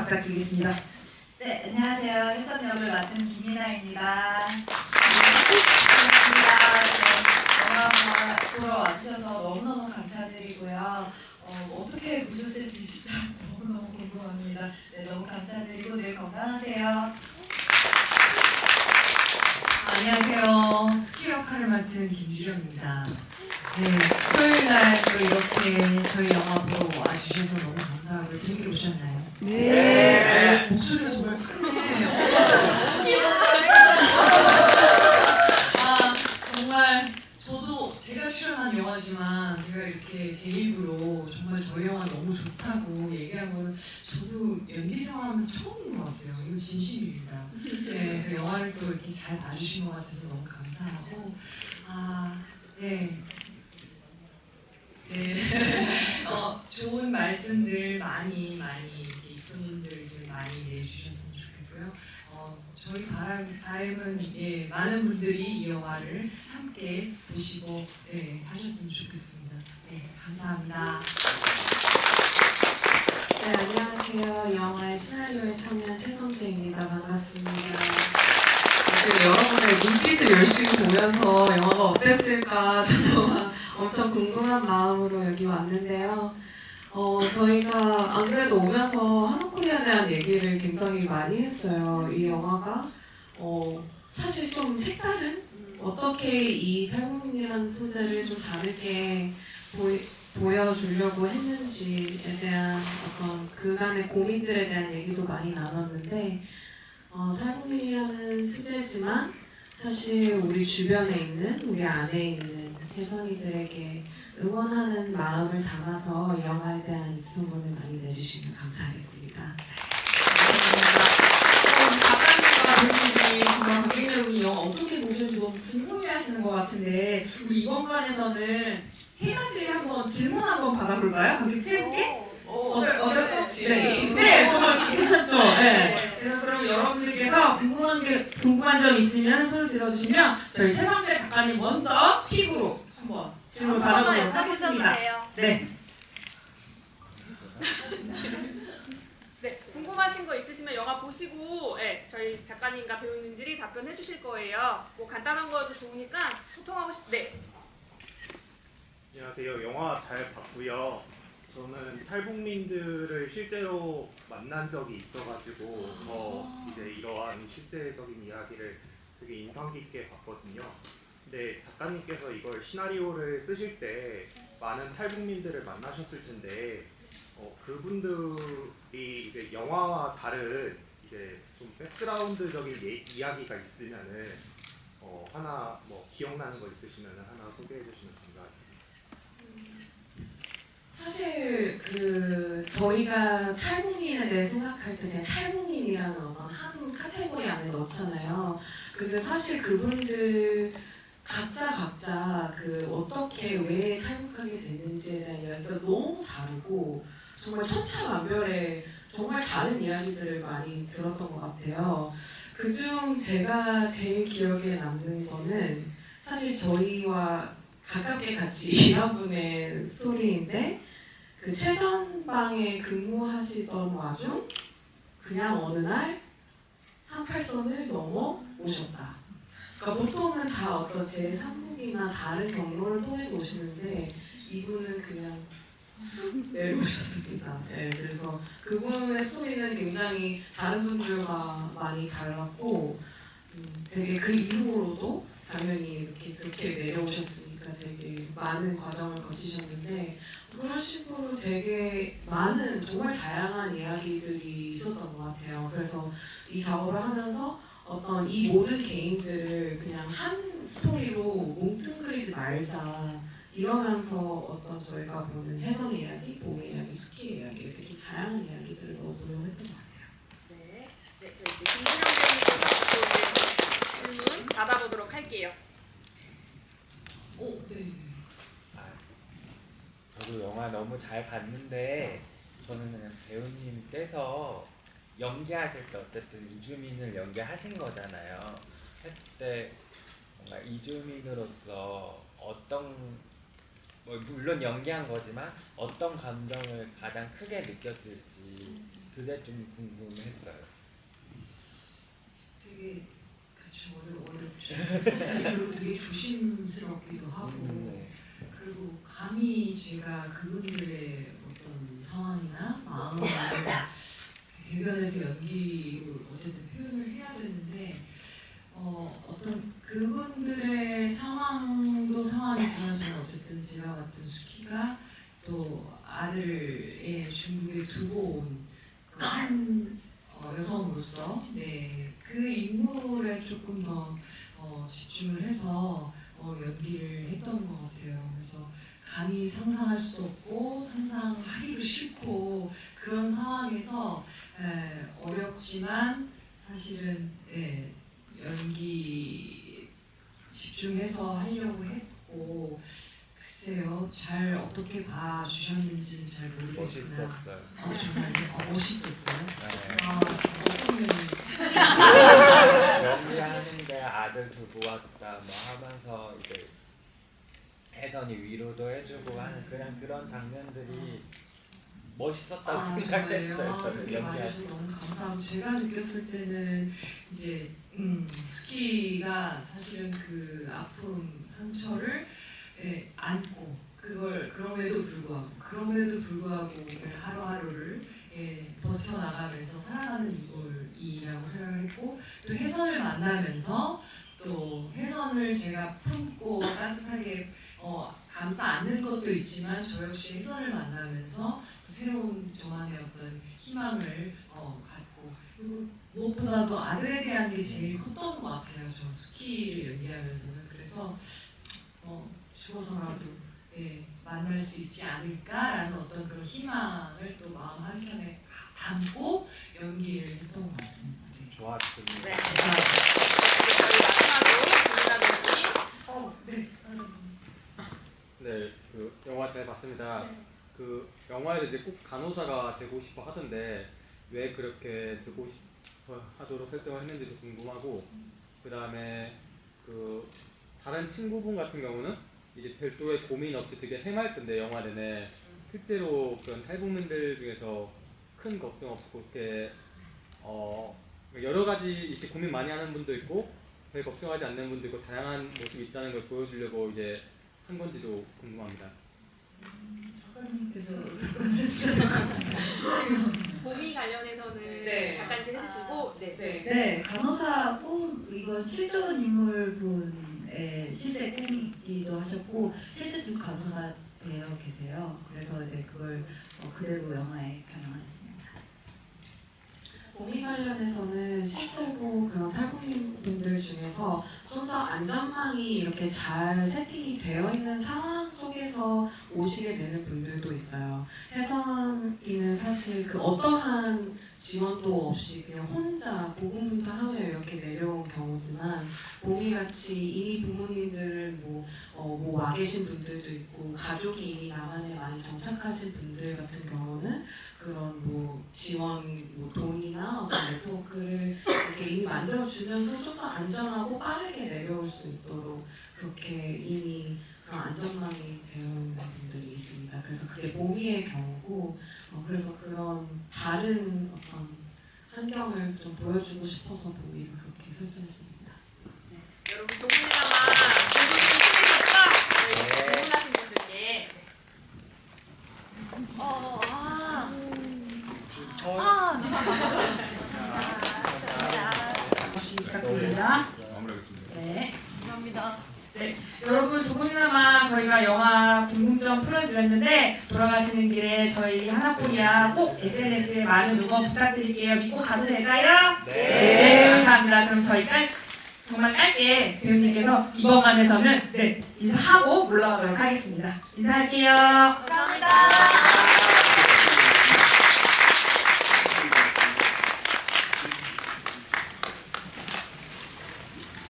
부탁드리겠습니다. 네, 안녕하세요. 혜선 역을 맡은 김이나입니다. 영화 보러 와주셔서 너무너무 감사드리고요. 어떻게 보셨을지 진짜 너무너무 궁금합니다. 네, 너무 감사드리고 늘 건강하세요. 안녕하세요. 스키 역할을 맡은 김주령입니다. 네, 토요일날 또 이렇게 저희 영화 보러 와주셔서 너무 감사하고 재밌게 보셨나요? 네. 목소리가 정말 크네. 아, 정말 저도 제가 출연한 영화지만 제가 이렇게 제 입으로 정말 저희 영화 너무 좋다고 얘기한 거는 저도 연기 생활하면서 처음인 것 같아요. 이거 진심입니다. 네, 그래서 영화를 또 이렇게 잘 봐주신 것 같아서 너무 감사하고 네. 좋은 말씀들 많이 입소문들 이제 많이 내주셨으면 좋겠고요. 저희 바람은 많은 분들이 이 영화를 함께 보시고 하셨으면 좋겠습니다. 네, 감사합니다. 네, 안녕하세요. 영화의 시나리오에 참여한 최성재입니다. 반갑습니다. 지금 여러분의 눈빛을 열심히 보면서 영화가 어땠을까 저도 엄청 궁금한 마음으로 여기 왔는데요. 저희가 안 그래도 오면서 한국코리아에 대한 얘기를 굉장히 많이 했어요. 이 영화가 사실 좀 색다른? 어떻게 이 탈북민이라는 소재를 좀 다르게 보여주려고 했는지에 대한 어떤 그간의 고민들에 대한 얘기도 많이 나눴는데 탈북민이라는 소재지만 사실 우리 주변에 있는 우리 안에 있는 혜선이들에게 응원하는 마음을 담아서 이 영화에 대한 입소문을 많이 내주시면 감사하겠습니다. 작가님과 배우님이 정말 관객여러분이 영화 어떻게 보셨는지 너무 궁금해하시는 것 같은데 우리 이번 관에서는 세 가지 한번 질문 한번 받아볼까요? 관객 세 분께? 어떠세요? 네, 정말 괜찮죠? 네. 그래서 그럼 여러분들께서 궁금한 점 있으면 손을 들어주시면 저희 최성재 작가님 먼저 픽으로 한번 질문 받아보도록 하겠습니다. 네. 네, 궁금하신 거 있으시면 영화 보시고 저희 작가님과 배우님들이 답변해 주실 거예요. 뭐 간단한 거도 좋으니까 소통하고 네. 안녕하세요. 영화 잘 봤고요. 저는 탈북민들을 실제로 만난 적이 있어가지고 이제 이러한 실제적인 이야기를 되게 인상 깊게 봤거든요. 근데 작가님께서 이걸 시나리오를 쓰실 때 많은 탈북민들을 만나셨을 텐데 그분들이 이제 영화와 다른 이제 좀 백그라운드적인 이야기가 있으면은 하나 뭐 기억나는 거 있으시면은 하나 소개해 주시면 감사하겠습니다. 사실 저희가 탈북민에 대해 생각할 때 그냥 탈북민이라는 어떤 한 카테고리 안에 넣잖아요. 근데 사실 그분들 각자 어떻게 왜 탈북하게 됐는지에 대한 이야기가 너무 다르고 정말 천차만별의 정말 다른 이야기들을 많이 들었던 것 같아요. 그중 제가 제일 기억에 남는 거는 사실 저희와 가깝게 같이 일한 분의 스토리인데 그 최전방에 근무하시던 와중 그냥 어느 날 38선을 넘어 오셨다. 그러니까 보통은 다 어떤 제3국이나 다른 경로를 통해서 오시는데 이분은 그냥 쑥 내려오셨습니다. 네, 그래서 그분의 스토리는 굉장히 다른 분들과 많이 달랐고 되게 그 이후로도 당연히 이렇게 그렇게 내려오셨으니까 되게 많은 과정을 거치셨는데 그런 식으로 되게 많은 정말 다양한 이야기들이 있었던 것 같아요. 그래서 이 작업을 하면서 어떤 이 모든 개인들을 그냥 한 스토리로 뭉뚱그리지 말자 이러면서 어떤 저희가 보는 혜선의 이야기, 봄의 이야기, 스키의 이야기 이렇게 좀 다양한 이야기들을 넣어보려고 했던 것 같아요. 네, 저희 이제 김준영 배우님께서 질문 받아보도록 할게요. 네. 저도 영화 너무 잘 봤는데 저는 그냥 배우님께서 연기하실 때 어쨌든 이주민을 연기하신 거잖아요. 했을 때 뭔가 이주민으로서 물론 연기한 거지만 어떤 감정을 가장 크게 느꼈을지 그게 좀 궁금했어요. 되게 그쵸 어렵죠. 사실 그리고 되게 조심스럽기도 하고 네. 그리고 감히 제가 그분들의 어떤 상황이나 마음을 대변해서 연기로 어쨌든 표현을 해야 되는데 어떤 그분들의 상황도 상황이지만 저는 어쨌든 제가 맡은 수키가 또 아들의 중국에 두고 온 한 여성으로서 그 인물에 조금 더 집중을 해서 연기를 했던 것 같아요. 그래서 감히 상상할 수도 없고 상상하기도 싫고 그런 상황에서 어렵지만 사실은 연기 집중해서 하려고 했고 글쎄요 잘 어떻게 봐주셨는지는 잘 모르겠으나 멋있었어요. 정말 멋있었어요. 네. 어떤 면이 연기하는데 아들 두고 왔다 뭐 하면서 이제 혜선이 위로도 해주고 하는 그냥 그런 장면들이 멋있었다고 생각했어요. 정말요? 저는 그렇게 연기할 때. 말해줘서 너무 감사하고 제가 느꼈을 때는 이제 스키가 사실은 그 아픔 상처를 안고 그걸 그럼에도 불구하고 하루하루를 버텨나가면서 살아가는 인물이라고 생각을 했고 또 혜선을 만나면서 또 혜선을 제가 품고 따뜻하게 감싸 안는 것도 있지만 저 역시 혜선을 만나면서 또 새로운 저만의 어떤 희망을 갖고 그리고 무엇보다도 아들에 대한 게 제일 컸던 것 같아요. 저 스키를 연기하면서는 그래서 죽어서라도 만날 수 있지 않을까라는 어떤 그런 희망을 또 마음 한켠에 담고 연기를 했던 것 같습니다. 네. 좋았습니다. 네. 저희 마지막으로 김민아 배우님. 네, 그 영화 잘 봤습니다. 그 영화에서 이제 꼭 간호사가 되고 싶어 하던데 왜 그렇게 되고 싶어 하도록 설정을 했는지도 궁금하고 그 다음에 그 다른 친구분 같은 경우는 이제 별도의 고민 없이 되게 해맑던데 영화 내내 실제로 그런 탈북민들 중에서 큰 걱정 없고 이렇게 여러 가지 이렇게 고민 많이 하는 분도 있고 별 걱정하지 않는 분도 있고 다양한 모습이 있다는 걸 보여주려고 이제 한 건지도 궁금합니다. 작가님께서 고민 관련해서는 네. 작가님께 해주시고 네, 간호사 꿈 이건 실존 인물분의 실제 꿈이기도 하셨고 실제 지금 간호사가 되어 계세요. 그래서 이제 그걸 그대로 영화에 반영했습니다. 고민 관련해서는 실제로 그런 탈북민분들 중에서 좀 더 안전망이 이렇게 잘 세팅이 되어 있는 상황 속에서 오시게 되는 분들도 있어요. 혜선이는 사실 그 어떠한 지원도 없이 그냥 혼자 고군분투하며 이렇게 내려온 경우지만 봄이같이 이미 부모님들을 와 계신 분들도 있고 가족이 이미 남한에 많이 정착하신 분들 같은 경우는 그런 지원 돈이나 어떤 네트워크를 이렇게 이미 만들어주면서 좀 더 안전하고 빠르게 내려올 수 있도록 그렇게 이미 그런 안전망이 되어 있는 분들이 있습니다. 그래서 그게 봄이의 경우고 그래서 그런 다른 어떤 환경을 좀 보여주고 싶어서 봄이를 그렇게 설정했습니다. 여러분 조금이나마 궁금증이 생기셨죠? 저희 질문하신 분들께 부탁드립니다. 마무리하겠습니다. 네. 감사합니다. 네, 여러분 조금이나마 저희가 영화 궁금점 풀어드렸는데 돌아가시는 길에 저희 하나코리아 꼭 SNS에 많은 응원 부탁드릴게요. 믿고 가도 될까요? 네, 감사합니다. 그럼 저희 정말 짧게 배우님께서 이번 관에서는 인사하고 올라가도록 하겠습니다. 인사할게요. 감사합니다.